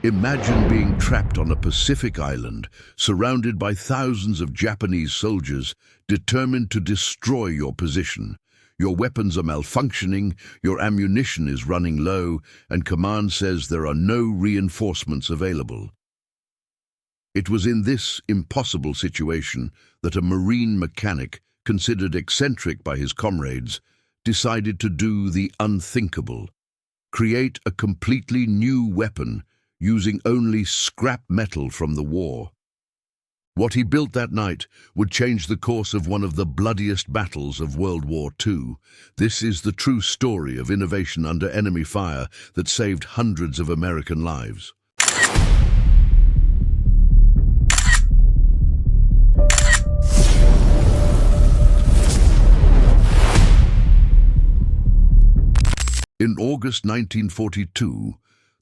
Imagine being trapped on a Pacific island, surrounded by thousands of Japanese soldiers determined to destroy your position. Your weapons are malfunctioning, your ammunition is running low, and command says there are no reinforcements available. It was in this impossible situation that a Marine mechanic, considered eccentric by his comrades, decided to do the unthinkable: create a completely new weapon using only scrap metal from the war. What he built that night would change the course of one of the bloodiest battles of World War II. This is the true story of innovation under enemy fire that saved hundreds of American lives. In August 1942,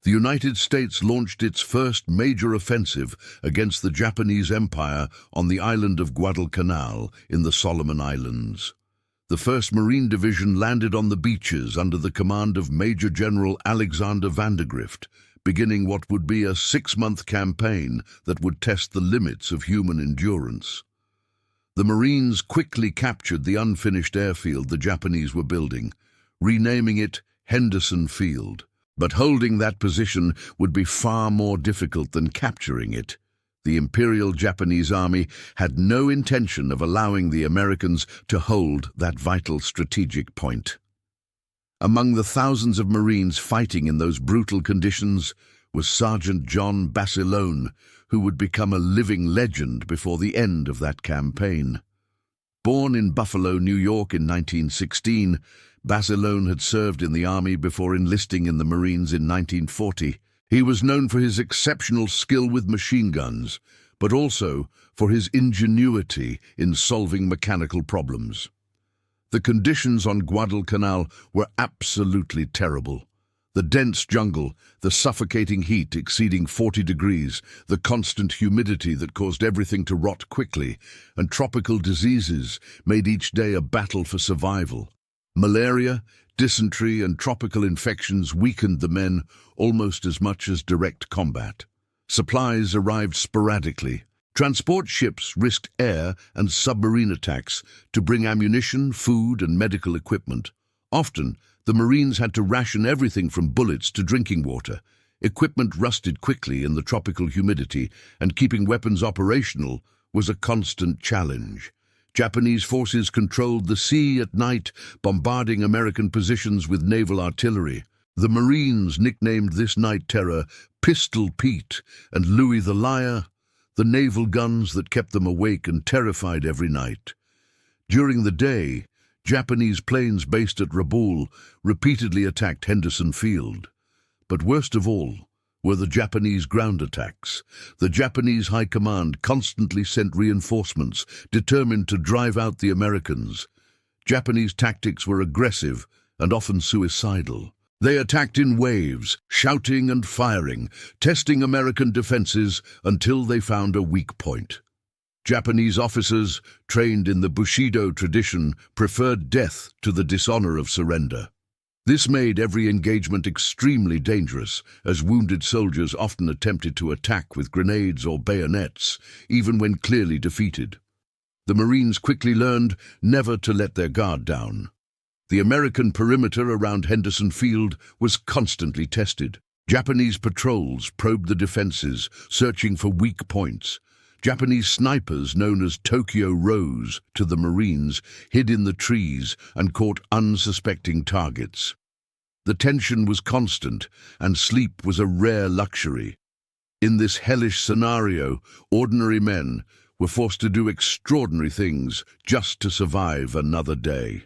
the United States launched its first major offensive against the Japanese Empire on the island of Guadalcanal in the Solomon Islands. The 1st Marine Division landed on the beaches under the command of Major General Alexander Vandergrift, beginning what would be a 6-month campaign that would test the limits of human endurance. The Marines quickly captured the unfinished airfield the Japanese were building, renaming it Henderson Field. But holding that position would be far more difficult than capturing it. The Imperial Japanese Army had no intention of allowing the Americans to hold that vital strategic point. Among the thousands of Marines fighting in those brutal conditions was Sergeant John Basilone, who would become a living legend before the end of that campaign. Born in Buffalo, New York in 1916, Basilone had served in the Army before enlisting in the Marines in 1940. He was known for his exceptional skill with machine guns, but also for his ingenuity in solving mechanical problems. The conditions on Guadalcanal were absolutely terrible. The dense jungle, the suffocating heat exceeding 40 degrees, the constant humidity that caused everything to rot quickly, and tropical diseases made each day a battle for survival. Malaria, dysentery, and tropical infections weakened the men almost as much as direct combat. Supplies arrived sporadically. Transport ships risked air and submarine attacks to bring ammunition, food, and medical equipment. Often, the Marines had to ration everything from bullets to drinking water. Equipment rusted quickly in the tropical humidity, and keeping weapons operational was a constant challenge. Japanese forces controlled the sea at night, bombarding American positions with naval artillery. The Marines nicknamed this night terror Pistol Pete and Louis the Liar, the naval guns that kept them awake and terrified every night. During the day, Japanese planes based at Rabaul repeatedly attacked Henderson Field. But worst of all were the Japanese ground attacks. The Japanese High Command constantly sent reinforcements, determined to drive out the Americans. Japanese tactics were aggressive and often suicidal. They attacked in waves, shouting and firing, testing American defenses until they found a weak point. Japanese officers, trained in the Bushido tradition, preferred death to the dishonor of surrender. This made every engagement extremely dangerous, as wounded soldiers often attempted to attack with grenades or bayonets, even when clearly defeated. The Marines quickly learned never to let their guard down. The American perimeter around Henderson Field was constantly tested. Japanese patrols probed the defenses, searching for weak points. Japanese snipers, known as Tokyo Rose to the Marines, hid in the trees and caught unsuspecting targets. The tension was constant, and sleep was a rare luxury. In this hellish scenario, ordinary men were forced to do extraordinary things just to survive another day.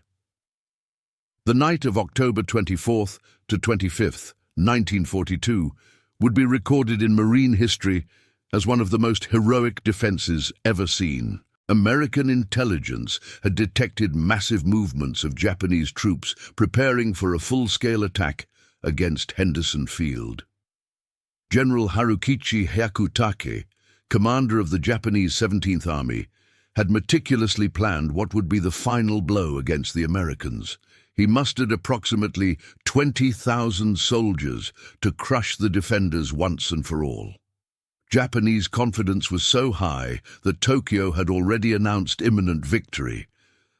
The night of October 24th to 25th, 1942, would be recorded in Marine history as one of the most heroic defenses ever seen. American intelligence had detected massive movements of Japanese troops preparing for a full-scale attack against Henderson Field. General Harukichi Hyakutake, commander of the Japanese 17th Army, had meticulously planned what would be the final blow against the Americans. He mustered approximately 20,000 soldiers to crush the defenders once and for all. Japanese confidence was so high that Tokyo had already announced imminent victory.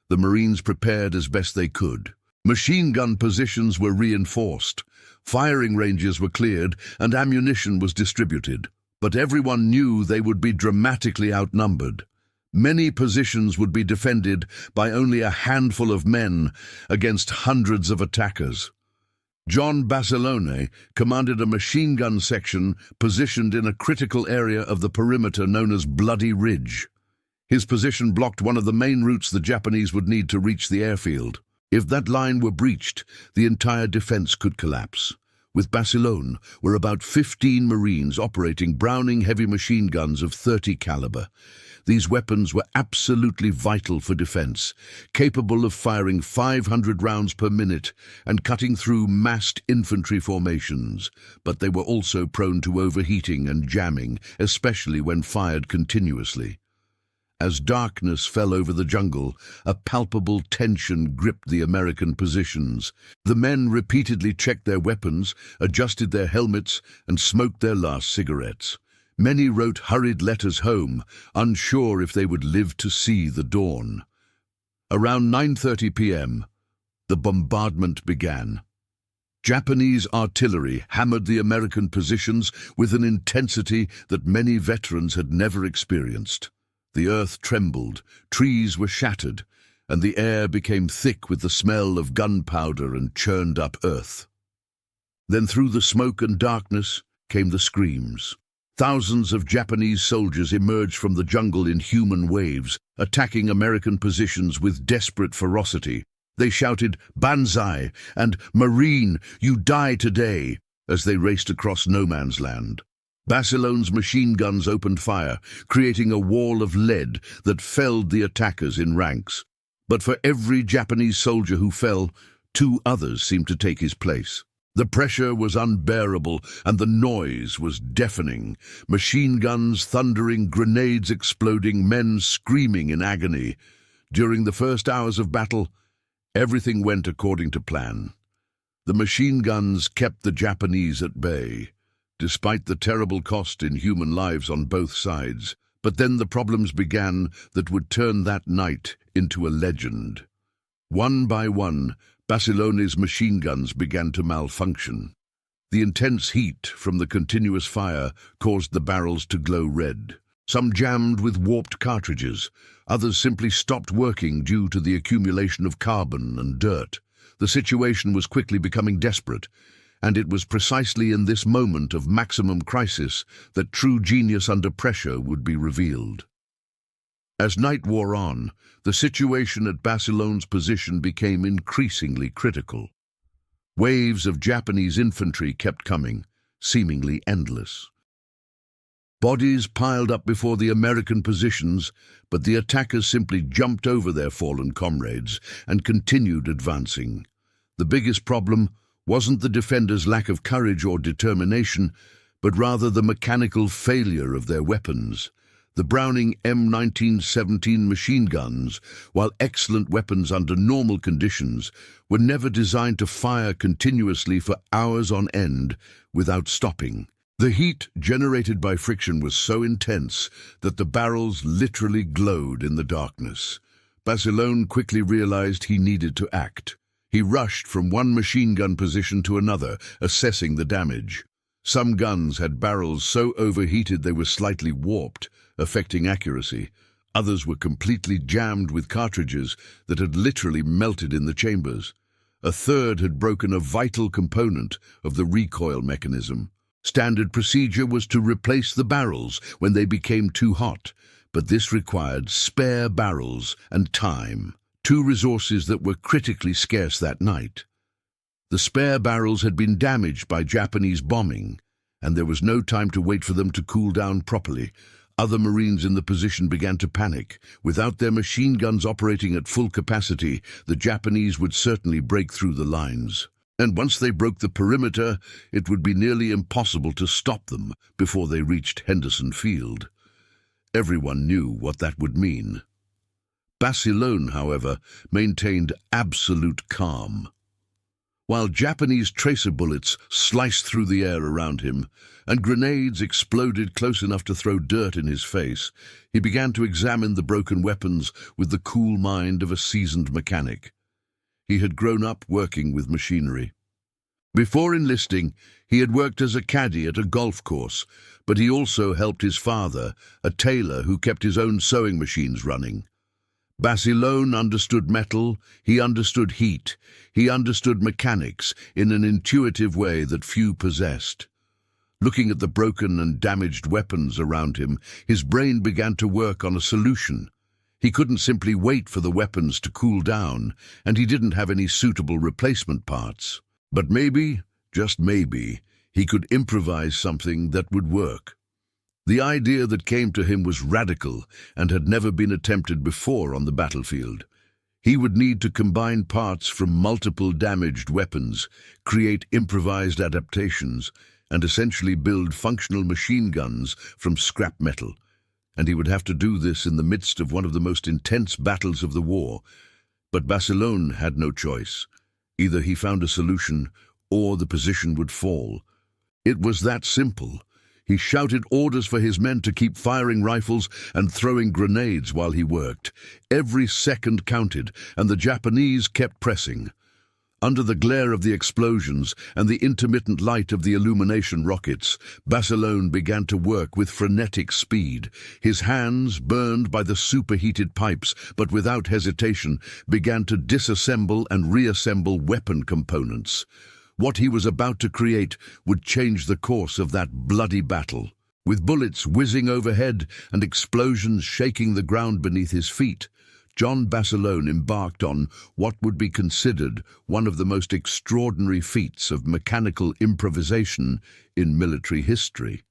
The Marines prepared as best they could. Machine gun positions were reinforced, firing ranges were cleared, and ammunition was distributed. But everyone knew they would be dramatically outnumbered. Many positions would be defended by only a handful of men against hundreds of attackers. John Basilone commanded a machine gun section positioned in a critical area of the perimeter known as Bloody Ridge. His position blocked one of the main routes the Japanese would need to reach the airfield. If that line were breached, the entire defense could collapse. With Basilone were about 15 Marines operating Browning heavy machine guns of .30 caliber. These weapons were absolutely vital for defense, capable of firing 500 rounds per minute and cutting through massed infantry formations. But they were also prone to overheating and jamming, especially when fired continuously. As darkness fell over the jungle, a palpable tension gripped the American positions. The men repeatedly checked their weapons, adjusted their helmets, and smoked their last cigarettes. Many wrote hurried letters home, unsure if they would live to see the dawn. Around 9:30 p.m., the bombardment began. Japanese artillery hammered the American positions with an intensity that many veterans had never experienced. The earth trembled, trees were shattered, and the air became thick with the smell of gunpowder and churned-up earth. Then through the smoke and darkness came the screams. Thousands of Japanese soldiers emerged from the jungle in human waves, attacking American positions with desperate ferocity. They shouted, "Banzai!" and "Marine, you die today!" as they raced across no man's land. Basilone's machine guns opened fire, creating a wall of lead that felled the attackers in ranks. But for every Japanese soldier who fell, 2 others seemed to take his place. The pressure was unbearable, and the noise was deafening. Machine guns thundering, grenades exploding, men screaming in agony. During the first hours of battle, everything went according to plan. The machine guns kept the Japanese at bay, despite the terrible cost in human lives on both sides. But then the problems began that would turn that night into a legend. One by one, Basilone's machine guns began to malfunction. The intense heat from the continuous fire caused the barrels to glow red. Some jammed with warped cartridges. Others simply stopped working due to the accumulation of carbon and dirt. The situation was quickly becoming desperate, and it was precisely in this moment of maximum crisis that true genius under pressure would be revealed. As night wore on, the situation at Basilone's position became increasingly critical. Waves of Japanese infantry kept coming, seemingly endless. Bodies piled up before the American positions, but the attackers simply jumped over their fallen comrades and continued advancing. The biggest problem wasn't the defenders' lack of courage or determination, but rather the mechanical failure of their weapons. The Browning M1917 machine guns, while excellent weapons under normal conditions, were never designed to fire continuously for hours on end without stopping. The heat generated by friction was so intense that the barrels literally glowed in the darkness. Basilone quickly realized he needed to act. He rushed from one machine gun position to another, assessing the damage. Some guns had barrels so overheated they were slightly warped, affecting accuracy. Others were completely jammed with cartridges that had literally melted in the chambers. A third had broken a vital component of the recoil mechanism. Standard procedure was to replace the barrels when they became too hot, but this required spare barrels and time. 2 resources that were critically scarce that night. The spare barrels had been damaged by Japanese bombing, and there was no time to wait for them to cool down properly. Other Marines in the position began to panic. Without their machine guns operating at full capacity, the Japanese would certainly break through the lines. And once they broke the perimeter, it would be nearly impossible to stop them before they reached Henderson Field. Everyone knew what that would mean. Basilone, however, maintained absolute calm. While Japanese tracer bullets sliced through the air around him, and grenades exploded close enough to throw dirt in his face, he began to examine the broken weapons with the cool mind of a seasoned mechanic. He had grown up working with machinery. Before enlisting, he had worked as a caddy at a golf course, but he also helped his father, a tailor who kept his own sewing machines running. Basilone understood metal, he understood heat, he understood mechanics in an intuitive way that few possessed. Looking at the broken and damaged weapons around him, his brain began to work on a solution. He couldn't simply wait for the weapons to cool down, and he didn't have any suitable replacement parts. But maybe, just maybe, he could improvise something that would work. The idea that came to him was radical and had never been attempted before on the battlefield. He would need to combine parts from multiple damaged weapons, create improvised adaptations, and essentially build functional machine guns from scrap metal. And he would have to do this in the midst of one of the most intense battles of the war. But Basilone had no choice. Either he found a solution, or the position would fall. It was that simple. He shouted orders for his men to keep firing rifles and throwing grenades while he worked. Every second counted, and the Japanese kept pressing. Under the glare of the explosions and the intermittent light of the illumination rockets, Basilone began to work with frenetic speed. His hands, burned by the superheated pipes, but without hesitation, began to disassemble and reassemble weapon components. What he was about to create would change the course of that bloody battle. With bullets whizzing overhead and explosions shaking the ground beneath his feet, John Basilone embarked on what would be considered one of the most extraordinary feats of mechanical improvisation in military history.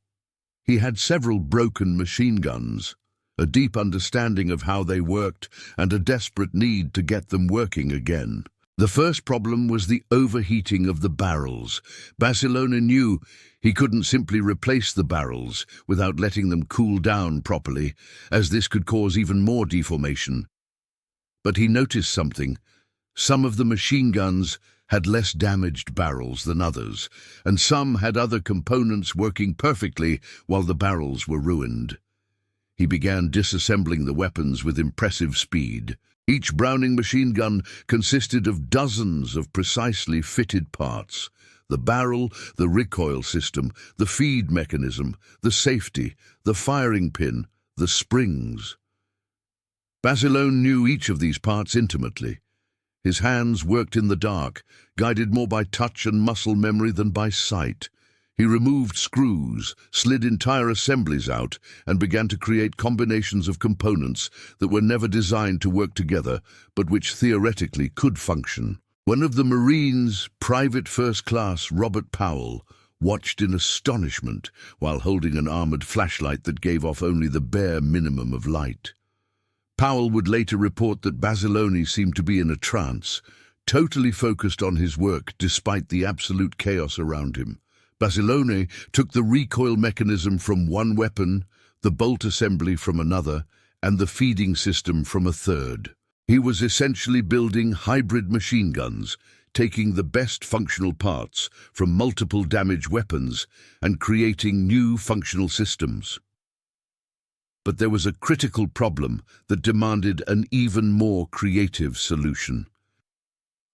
He had several broken machine guns, a deep understanding of how they worked, and a desperate need to get them working again. The first problem was the overheating of the barrels. Basilone knew he couldn't simply replace the barrels without letting them cool down properly, as this could cause even more deformation. But he noticed something. Some of the machine guns had less damaged barrels than others, and some had other components working perfectly while the barrels were ruined. He began disassembling the weapons with impressive speed. Each Browning machine gun consisted of dozens of precisely fitted parts: the barrel, the recoil system, the feed mechanism, the safety, the firing pin, the springs. Basilone knew each of these parts intimately. His hands worked in the dark, guided more by touch and muscle memory than by sight. He removed screws, slid entire assemblies out, and began to create combinations of components that were never designed to work together, but which theoretically could function. One of the Marines, Private First Class Robert Powell, watched in astonishment while holding an armored flashlight that gave off only the bare minimum of light. Powell would later report that Basilone seemed to be in a trance, totally focused on his work despite the absolute chaos around him. Basilone took the recoil mechanism from one weapon, the bolt assembly from another, and the feeding system from a third. He was essentially building hybrid machine guns, taking the best functional parts from multiple damaged weapons and creating new functional systems. But there was a critical problem that demanded an even more creative solution.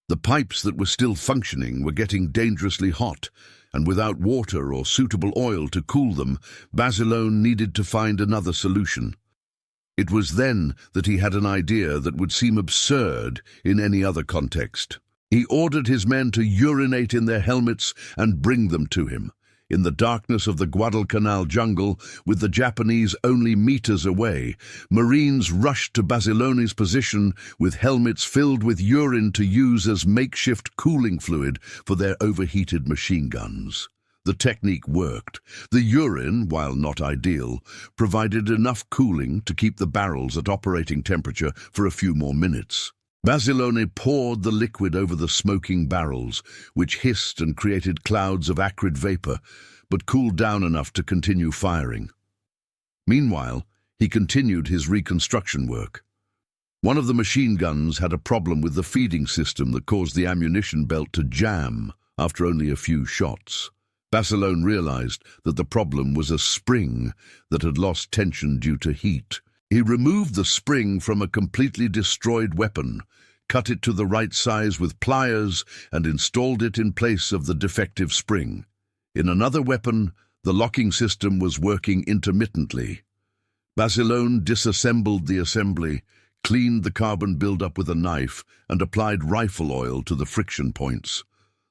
The pipes that were still functioning were getting dangerously hot, and without water or suitable oil to cool them, Basilone needed to find another solution. It was then that he had an idea that would seem absurd in any other context. He ordered his men to urinate in their helmets and bring them to him. In the darkness of the Guadalcanal jungle, with the Japanese only meters away, Marines rushed to Basilone's position with helmets filled with urine to use as makeshift cooling fluid for their overheated machine guns. The technique worked. The urine, while not ideal, provided enough cooling to keep the barrels at operating temperature for a few more minutes. Basilone poured the liquid over the smoking barrels, which hissed and created clouds of acrid vapor, but cooled down enough to continue firing. Meanwhile, he continued his reconstruction work. One of the machine guns had a problem with the feeding system that caused the ammunition belt to jam after only a few shots. Basilone realized that the problem was a spring that had lost tension due to heat. He removed the spring from a completely destroyed weapon, cut it to the right size with pliers, and installed it in place of the defective spring. In another weapon, the locking system was working intermittently. Basilone disassembled the assembly, cleaned the carbon buildup with a knife, and applied rifle oil to the friction points.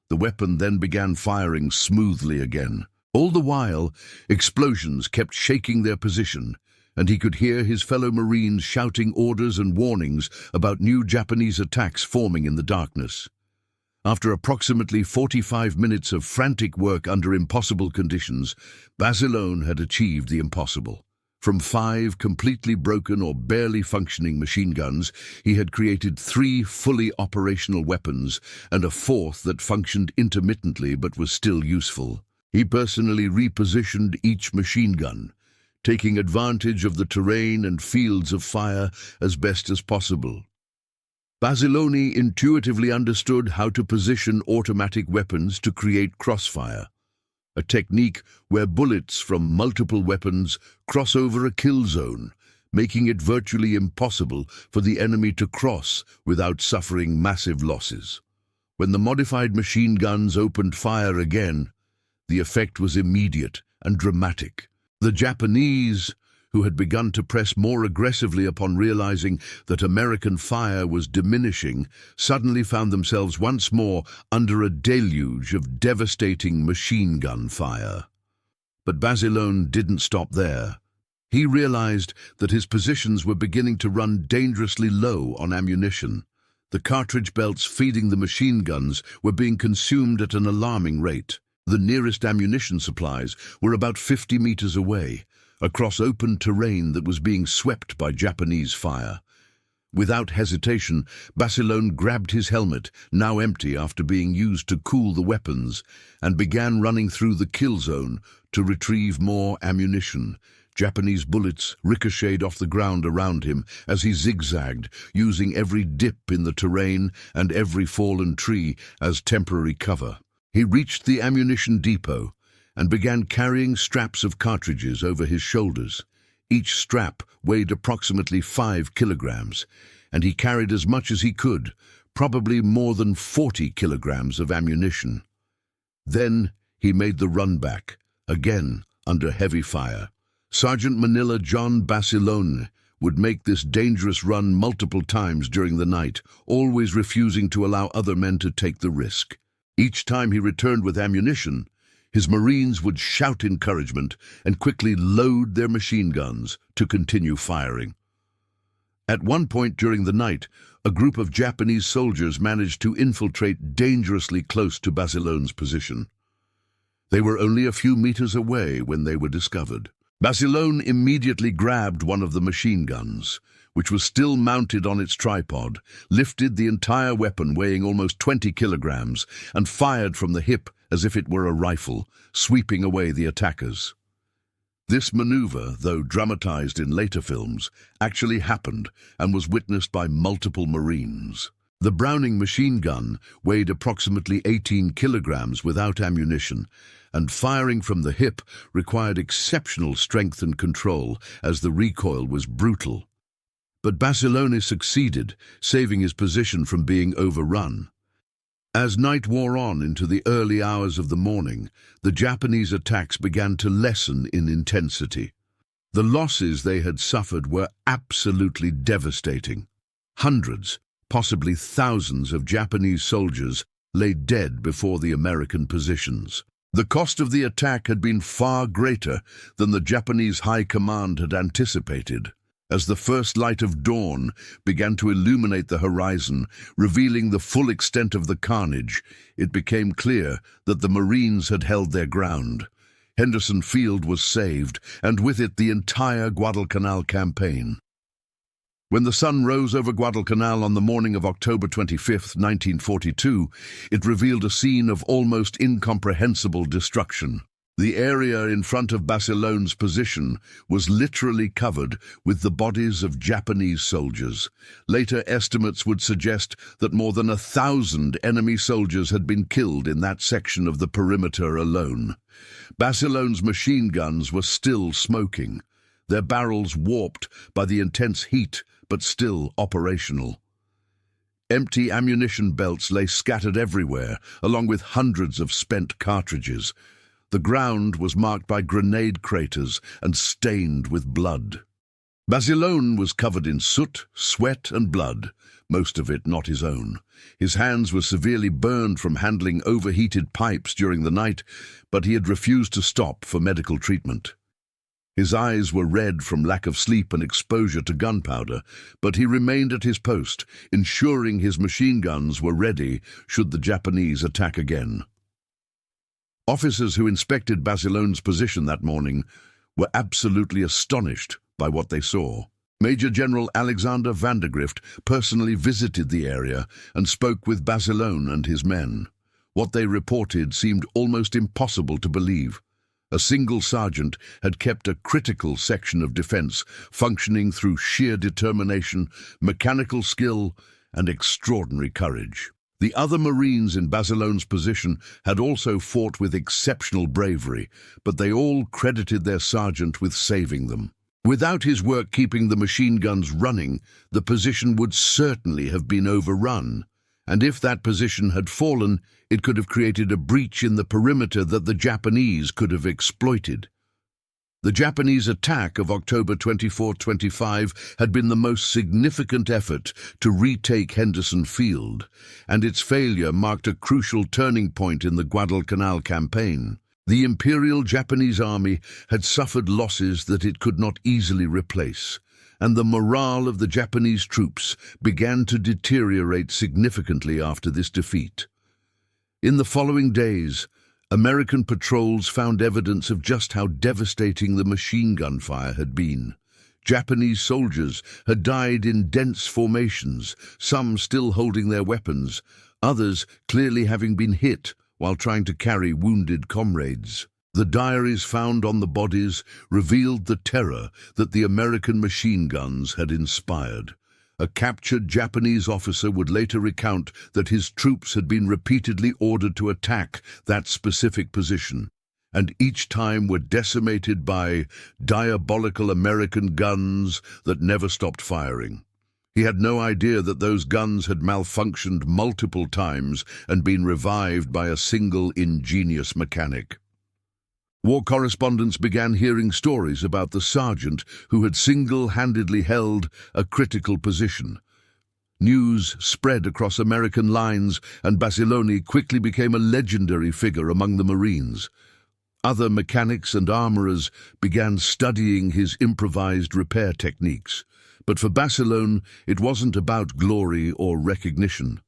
The weapon then began firing smoothly again. All the while, explosions kept shaking their position, and he could hear his fellow Marines shouting orders and warnings about new Japanese attacks forming in the darkness. After approximately 45 minutes of frantic work under impossible conditions, Basilone had achieved the impossible. From 5 completely broken or barely functioning machine guns, he had created 3 fully operational weapons and a 4th that functioned intermittently but was still useful. He personally repositioned each machine gun, taking advantage of the terrain and fields of fire as best as possible. Basilone intuitively understood how to position automatic weapons to create crossfire, a technique where bullets from multiple weapons cross over a kill zone, making it virtually impossible for the enemy to cross without suffering massive losses. When the modified machine guns opened fire again, the effect was immediate and dramatic. The Japanese, who had begun to press more aggressively upon realizing that American fire was diminishing, suddenly found themselves once more under a deluge of devastating machine gun fire. But Basilone didn't stop there. He realized that his positions were beginning to run dangerously low on ammunition. The cartridge belts feeding the machine guns were being consumed at an alarming rate. The nearest ammunition supplies were about 50 meters away, across open terrain that was being swept by Japanese fire. Without hesitation, Basilone grabbed his helmet, now empty after being used to cool the weapons, and began running through the kill zone to retrieve more ammunition. Japanese bullets ricocheted off the ground around him as he zigzagged, using every dip in the terrain and every fallen tree as temporary cover. He reached the ammunition depot and began carrying straps of cartridges over his shoulders. Each strap weighed approximately 5 kilograms, and he carried as much as he could, probably more than 40 kilograms of ammunition. Then he made the run back, again under heavy fire. Sergeant Manila John Basilone would make this dangerous run multiple times during the night, always refusing to allow other men to take the risk. Each time he returned with ammunition, his Marines would shout encouragement and quickly load their machine guns to continue firing. At one point during the night, a group of Japanese soldiers managed to infiltrate dangerously close to Basilone's position. They were only a few meters away when they were discovered. Basilone immediately grabbed one of the machine guns, which was still mounted on its tripod, lifted the entire weapon weighing almost 20 kilograms, and fired from the hip as if it were a rifle, sweeping away the attackers. This maneuver, though dramatized in later films, actually happened and was witnessed by multiple Marines. The Browning machine gun weighed approximately 18 kilograms without ammunition, and firing from the hip required exceptional strength and control as the recoil was brutal. But Basilone succeeded, saving his position from being overrun. As night wore on into the early hours of the morning, the Japanese attacks began to lessen in intensity. The losses they had suffered were absolutely devastating. Hundreds, possibly thousands of Japanese soldiers lay dead before the American positions. The cost of the attack had been far greater than the Japanese high command had anticipated. As the first light of dawn began to illuminate the horizon, revealing the full extent of the carnage, it became clear that the Marines had held their ground. Henderson Field was saved, and with it the entire Guadalcanal campaign. When the sun rose over Guadalcanal on the morning of October 25, 1942, it revealed a scene of almost incomprehensible destruction. The area in front of Basilone's position was literally covered with the bodies of Japanese soldiers. Later estimates would suggest that more than 1,000 enemy soldiers had been killed in that section of the perimeter alone. Basilone's machine guns were still smoking, their barrels warped by the intense heat but still operational. Empty ammunition belts lay scattered everywhere, along with hundreds of spent cartridges. The ground was marked by grenade craters and stained with blood. Basilone was covered in soot, sweat and blood, most of it not his own. His hands were severely burned from handling overheated pipes during the night, but he had refused to stop for medical treatment. His eyes were red from lack of sleep and exposure to gunpowder, but he remained at his post, ensuring his machine guns were ready should the Japanese attack again. Officers who inspected Basilone's position that morning were absolutely astonished by what they saw. Major General Alexander Vandergrift personally visited the area and spoke with Basilone and his men. What they reported seemed almost impossible to believe. A single sergeant had kept a critical section of defense functioning through sheer determination, mechanical skill, and extraordinary courage. The other Marines in Basilone's position had also fought with exceptional bravery, but they all credited their sergeant with saving them. Without his work keeping the machine guns running, the position would certainly have been overrun, and if that position had fallen, it could have created a breach in the perimeter that the Japanese could have exploited. The Japanese attack of October 24-25 had been the most significant effort to retake Henderson Field, and its failure marked a crucial turning point in the Guadalcanal campaign. The Imperial Japanese Army had suffered losses that it could not easily replace, and the morale of the Japanese troops began to deteriorate significantly after this defeat. In the following days, American patrols found evidence of just how devastating the machine gun fire had been. Japanese soldiers had died in dense formations, some still holding their weapons, others clearly having been hit while trying to carry wounded comrades. The diaries found on the bodies revealed the terror that the American machine guns had inspired. A captured Japanese officer would later recount that his troops had been repeatedly ordered to attack that specific position, and each time were decimated by diabolical American guns that never stopped firing. He had no idea that those guns had malfunctioned multiple times and been revived by a single ingenious mechanic. War correspondents began hearing stories about the sergeant who had single-handedly held a critical position. News spread across American lines, and Basilone quickly became a legendary figure among the Marines. Other mechanics and armorers began studying his improvised repair techniques, but for Basilone it wasn't about glory or recognition.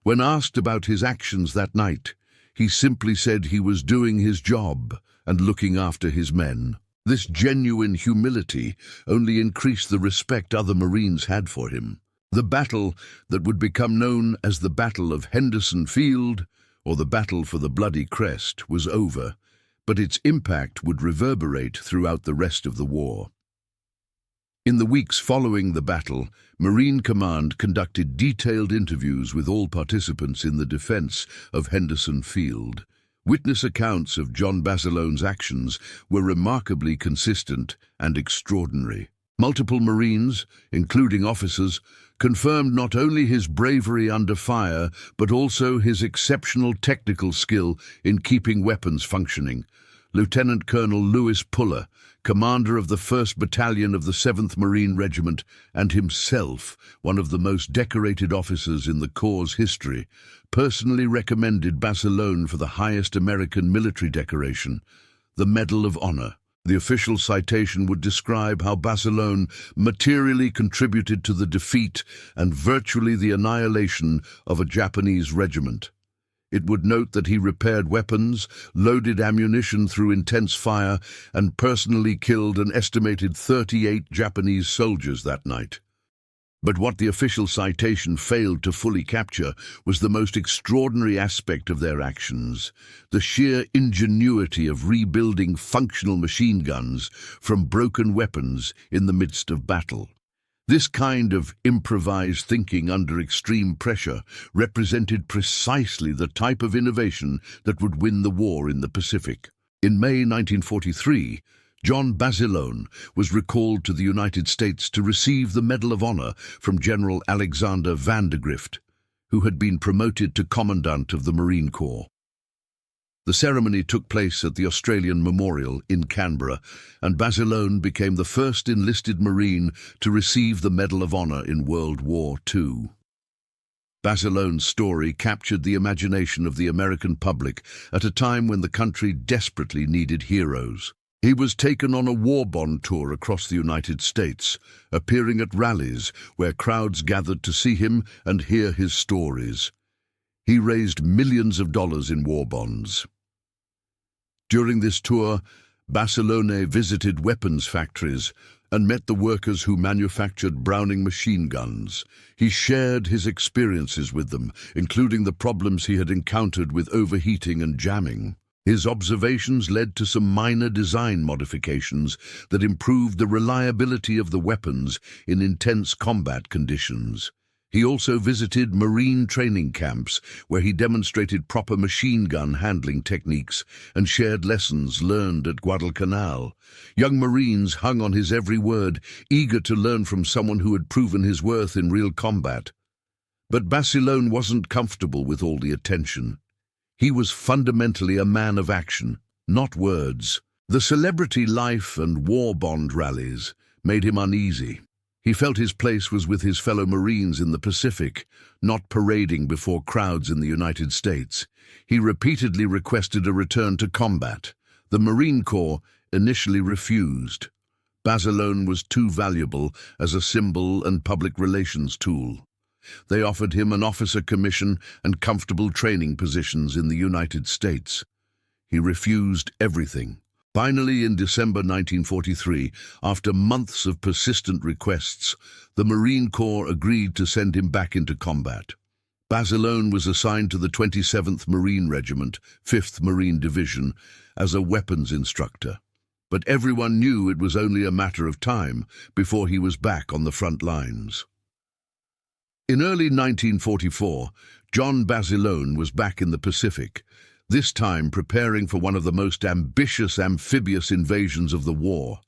When asked about his actions that night, he simply said he was doing his job and looking after his men. This genuine humility only increased the respect other Marines had for him. The battle that would become known as the Battle of Henderson Field, or the Battle for the Bloody Crest, was over, but its impact would reverberate throughout the rest of the war. In the weeks following the battle, Marine Command conducted detailed interviews with all participants in the defense of Henderson Field. Witness accounts of John Basilone's actions were remarkably consistent and extraordinary. Multiple Marines, including officers, confirmed not only his bravery under fire, but also his exceptional technical skill in keeping weapons functioning. Lieutenant Colonel Lewis Puller, commander of the 1st Battalion of the 7th Marine Regiment, and himself one of the most decorated officers in the Corps' history, personally recommended Basilone for the highest American military decoration, the Medal of Honor. The official citation would describe how Basilone materially contributed to the defeat and virtually the annihilation of a Japanese regiment. It would note that he repaired weapons, loaded ammunition through intense fire, and personally killed an estimated 38 Japanese soldiers that night. But what the official citation failed to fully capture was the most extraordinary aspect of their actions, the sheer ingenuity of rebuilding functional machine guns from broken weapons in the midst of battle. This kind of improvised thinking under extreme pressure represented precisely the type of innovation that would win the war in the Pacific. In May 1943, John Basilone was recalled to the United States to receive the Medal of Honor from General Alexander Vandergrift, who had been promoted to Commandant of the Marine Corps. The ceremony took place at the Australian Memorial in Canberra, and Basilone became the first enlisted Marine to receive the Medal of Honor in World War II. Basilone's story captured the imagination of the American public at a time when the country desperately needed heroes. He was taken on a war bond tour across the United States, appearing at rallies where crowds gathered to see him and hear his stories. He raised millions of dollars in war bonds. During this tour, Basilone visited weapons factories and met the workers who manufactured Browning machine guns. He shared his experiences with them, including the problems he had encountered with overheating and jamming. His observations led to some minor design modifications that improved the reliability of the weapons in intense combat conditions. He also visited Marine training camps, where he demonstrated proper machine gun handling techniques and shared lessons learned at Guadalcanal. Young Marines hung on his every word, eager to learn from someone who had proven his worth in real combat. But Basilone wasn't comfortable with all the attention. He was fundamentally a man of action, not words. The celebrity life and war bond rallies made him uneasy. He felt his place was with his fellow Marines in the Pacific, not parading before crowds in the United States. He repeatedly requested a return to combat. The Marine Corps initially refused. Basilone was too valuable as a symbol and public relations tool. They offered him an officer commission and comfortable training positions in the United States. He refused everything. Finally, in December 1943, after months of persistent requests, the Marine Corps agreed to send him back into combat. Basilone was assigned to the 27th Marine Regiment, 5th Marine Division, as a weapons instructor. But everyone knew it was only a matter of time before he was back on the front lines. In early 1944, John Basilone was back in the Pacific, this time preparing for one of the most ambitious amphibious invasions of the war,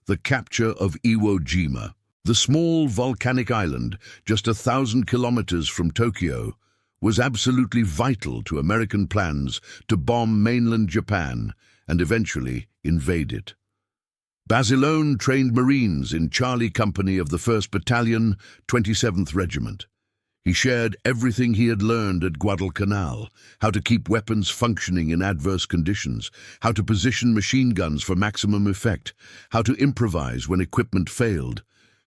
the capture of Iwo Jima. The small volcanic island, just 1,000 kilometers from Tokyo, was absolutely vital to American plans to bomb mainland Japan and eventually invade it. Basilone trained Marines in Charlie Company of the 1st Battalion, 27th Regiment. He shared everything he had learned at Guadalcanal, how to keep weapons functioning in adverse conditions, how to position machine guns for maximum effect, how to improvise when equipment failed.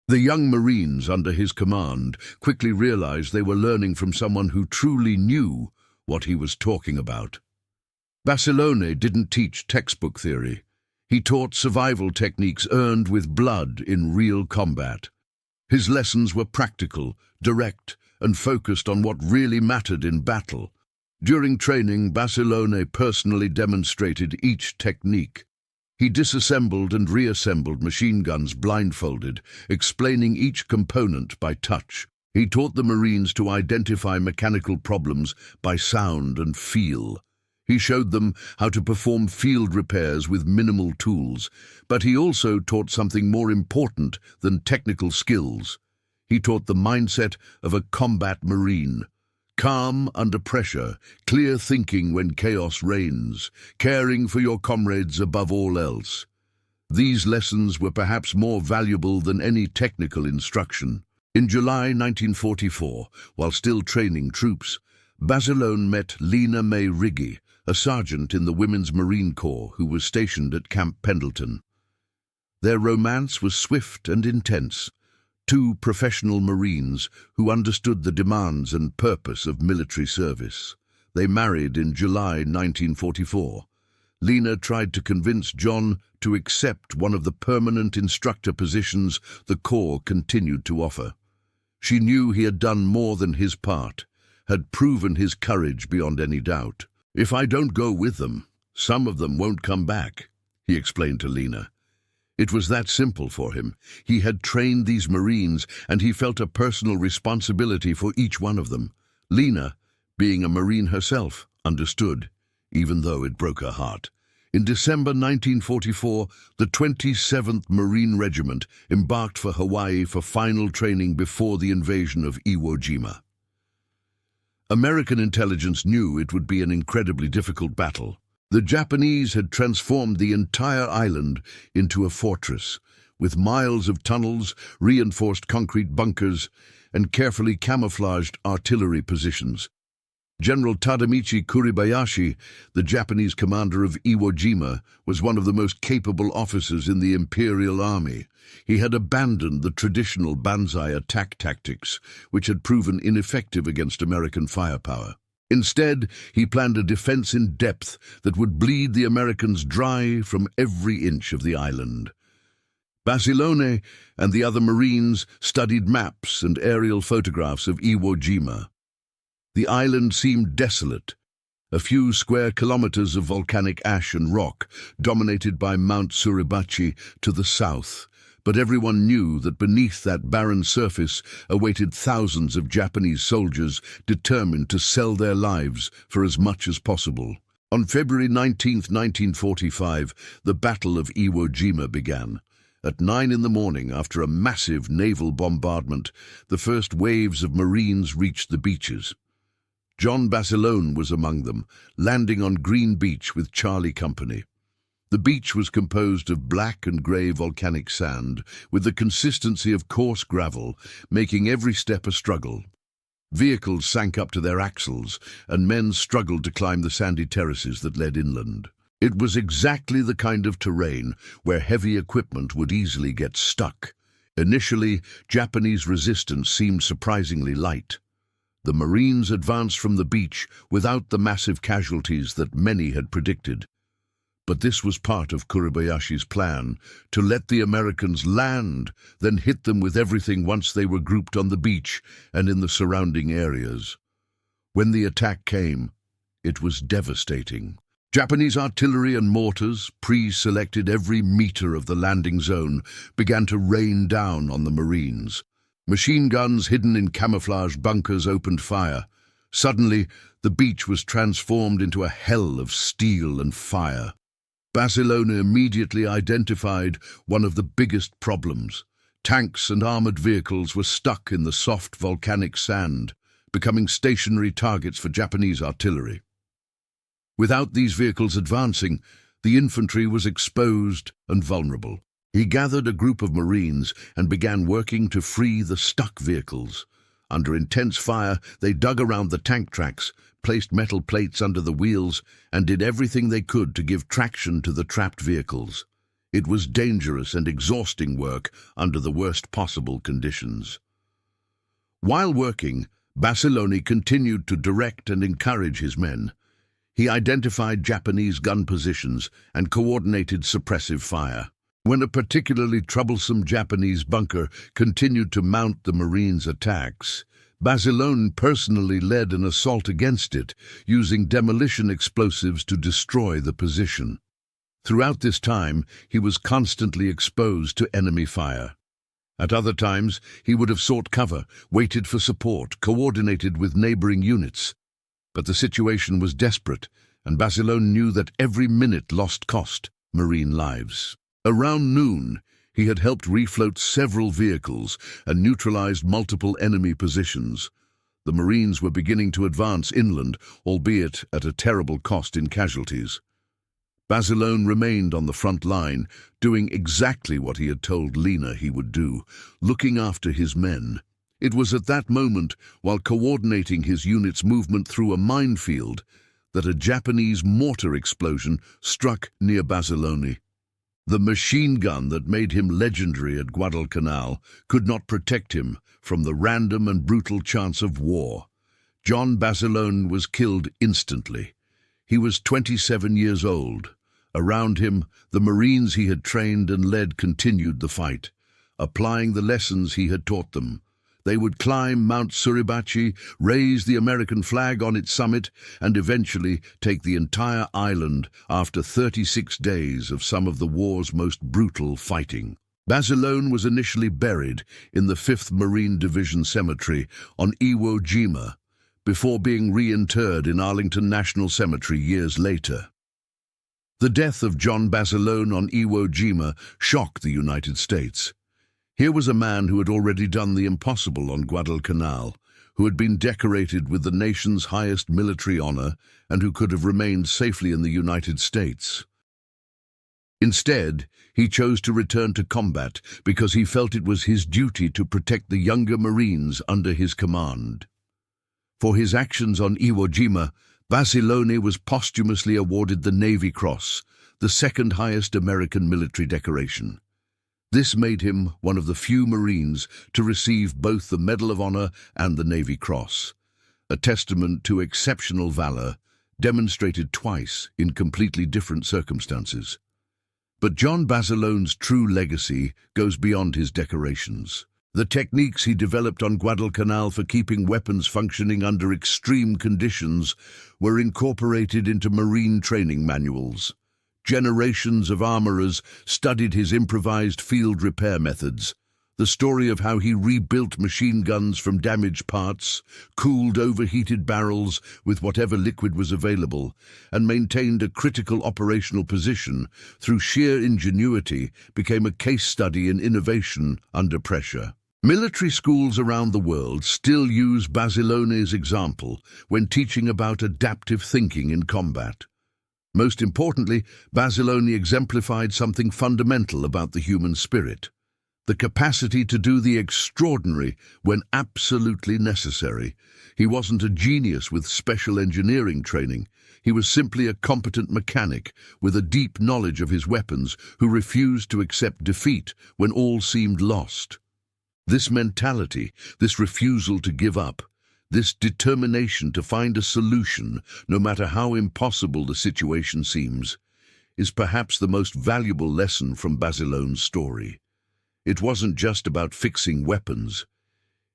The young Marines under his command quickly realized they were learning from someone who truly knew what he was talking about. Basilone didn't teach textbook theory. He taught survival techniques earned with blood in real combat. His lessons were practical, direct, and focused on what really mattered in battle. During training, Basilone personally demonstrated each technique. He disassembled and reassembled machine guns blindfolded, explaining each component by touch. He taught the Marines to identify mechanical problems by sound and feel. He showed them how to perform field repairs with minimal tools, but he also taught something more important than technical skills. He taught the mindset of a combat Marine. Calm under pressure, clear thinking when chaos reigns, caring for your comrades above all else. These lessons were perhaps more valuable than any technical instruction. In July 1944, while still training troops, Basilone met Lena May Riggy, a sergeant in the Women's Marine Corps who was stationed at Camp Pendleton. Their romance was swift and intense. Two professional Marines who understood the demands and purpose of military service. They married in July 1944. Lena tried to convince John to accept one of the permanent instructor positions the Corps continued to offer. She knew he had done more than his part, had proven his courage beyond any doubt. "If I don't go with them, some of them won't come back," he explained to Lena. It was that simple for him. He had trained these Marines, and he felt a personal responsibility for each one of them. Lena, being a Marine herself, understood, even though it broke her heart. In December 1944, the 27th Marine Regiment embarked for Hawaii for final training before the invasion of Iwo Jima. American intelligence knew it would be an incredibly difficult battle. The Japanese had transformed the entire island into a fortress, with miles of tunnels, reinforced concrete bunkers, and carefully camouflaged artillery positions. General Tadamichi Kuribayashi, the Japanese commander of Iwo Jima, was one of the most capable officers in the Imperial Army. He had abandoned the traditional banzai attack tactics, which had proven ineffective against American firepower. Instead, he planned a defense in depth that would bleed the Americans dry from every inch of the island. Basilone and the other Marines studied maps and aerial photographs of Iwo Jima. The island seemed desolate, a few square kilometers of volcanic ash and rock, dominated by Mount Suribachi to the south. But everyone knew that beneath that barren surface awaited thousands of Japanese soldiers determined to sell their lives for as much as possible. On February 19, 1945, the Battle of Iwo Jima began. At 9 in the morning, after a massive naval bombardment, the first waves of Marines reached the beaches. John Basilone was among them, landing on Green Beach with Charlie Company. The beach was composed of black and grey volcanic sand, with the consistency of coarse gravel, making every step a struggle. Vehicles sank up to their axles, and men struggled to climb the sandy terraces that led inland. It was exactly the kind of terrain where heavy equipment would easily get stuck. Initially, Japanese resistance seemed surprisingly light. The Marines advanced from the beach without the massive casualties that many had predicted. But this was part of Kuribayashi's plan, to let the Americans land, then hit them with everything once they were grouped on the beach and in the surrounding areas. When the attack came, it was devastating. Japanese artillery and mortars, pre-selected every meter of the landing zone, began to rain down on the Marines. Machine guns hidden in camouflaged bunkers opened fire. Suddenly, the beach was transformed into a hell of steel and fire. Basilone immediately identified one of the biggest problems. Tanks and armored vehicles were stuck in the soft volcanic sand, becoming stationary targets for Japanese artillery. Without these vehicles advancing, the infantry was exposed and vulnerable. He gathered a group of Marines and began working to free the stuck vehicles. Under intense fire, they dug around the tank tracks, placed metal plates under the wheels, and did everything they could to give traction to the trapped vehicles. It was dangerous and exhausting work under the worst possible conditions. While working, Basilone continued to direct and encourage his men. He identified Japanese gun positions and coordinated suppressive fire. When a particularly troublesome Japanese bunker continued to mount the Marines' attacks, Basilone personally led an assault against it, using demolition explosives to destroy the position. Throughout this time, he was constantly exposed to enemy fire. At other times, he would have sought cover, waited for support, coordinated with neighboring units. But the situation was desperate, and Basilone knew that every minute lost cost Marine lives. Around noon, he had helped refloat several vehicles and neutralized multiple enemy positions. The Marines were beginning to advance inland, albeit at a terrible cost in casualties. Basilone remained on the front line, doing exactly what he had told Lena he would do, looking after his men. It was at that moment, while coordinating his unit's movement through a minefield, that a Japanese mortar explosion struck near Basilone. The machine gun that made him legendary at Guadalcanal could not protect him from the random and brutal chance of war. John Basilone was killed instantly. He was 27 years old. Around him, the Marines he had trained and led continued the fight, applying the lessons he had taught them. They would climb Mount Suribachi, raise the American flag on its summit, and eventually take the entire island after 36 days of some of the war's most brutal fighting. Basilone was initially buried in the 5th Marine Division Cemetery on Iwo Jima, before being reinterred in Arlington National Cemetery years later. The death of John Basilone on Iwo Jima shocked the United States. Here was a man who had already done the impossible on Guadalcanal, who had been decorated with the nation's highest military honor, and who could have remained safely in the United States. Instead, he chose to return to combat because he felt it was his duty to protect the younger Marines under his command. For his actions on Iwo Jima, Basilone was posthumously awarded the Navy Cross, the second highest American military decoration. This made him one of the few Marines to receive both the Medal of Honor and the Navy Cross, a testament to exceptional valor demonstrated twice in completely different circumstances. But John Basilone's true legacy goes beyond his decorations. The techniques he developed on Guadalcanal for keeping weapons functioning under extreme conditions were incorporated into Marine training manuals. Generations of armorers studied his improvised field repair methods. The story of how he rebuilt machine guns from damaged parts, cooled overheated barrels with whatever liquid was available, and maintained a critical operational position through sheer ingenuity became a case study in innovation under pressure. Military schools around the world still use Basilone's example when teaching about adaptive thinking in combat. Most importantly, Basilone exemplified something fundamental about the human spirit: the capacity to do the extraordinary when absolutely necessary. He wasn't a genius with special engineering training. He was simply a competent mechanic with a deep knowledge of his weapons who refused to accept defeat when all seemed lost. This mentality, this refusal to give up, this determination to find a solution, no matter how impossible the situation seems, is perhaps the most valuable lesson from Basilone's story. It wasn't just about fixing weapons.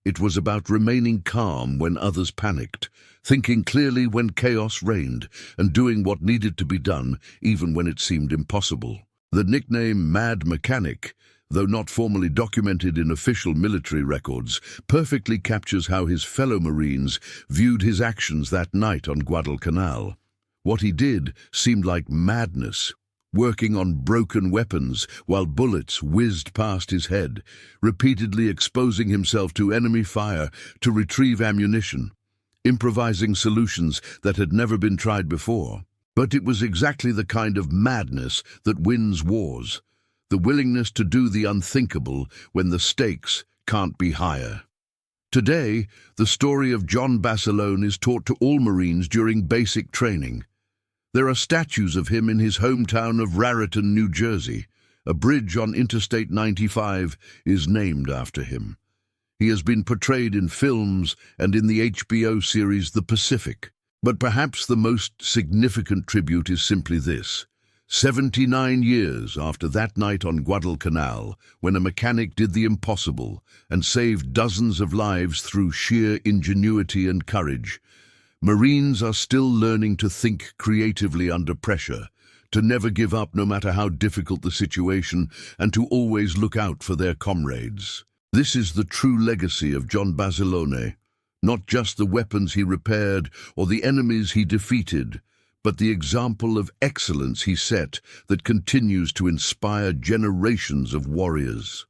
It was about remaining calm when others panicked, thinking clearly when chaos reigned, and doing what needed to be done even when it seemed impossible. The nickname Mad Mechanic, though not formally documented in official military records, perfectly captures how his fellow Marines viewed his actions that night on Guadalcanal. What he did seemed like madness, working on broken weapons while bullets whizzed past his head, repeatedly exposing himself to enemy fire to retrieve ammunition, improvising solutions that had never been tried before. But it was exactly the kind of madness that wins wars, the willingness to do the unthinkable when the stakes can't be higher. Today, the story of John Basilone is taught to all Marines during basic training. There are statues of him in his hometown of Raritan, New Jersey. A bridge on Interstate 95 is named after him. He has been portrayed in films and in the HBO series The Pacific. But perhaps the most significant tribute is simply this: 79 years after that night on Guadalcanal, when a mechanic did the impossible and saved dozens of lives through sheer ingenuity and courage, Marines are still learning to think creatively under pressure, to never give up no matter how difficult the situation, and to always look out for their comrades. This is the true legacy of John Basilone, not just the weapons he repaired or the enemies he defeated, but the example of excellence he set that continues to inspire generations of warriors.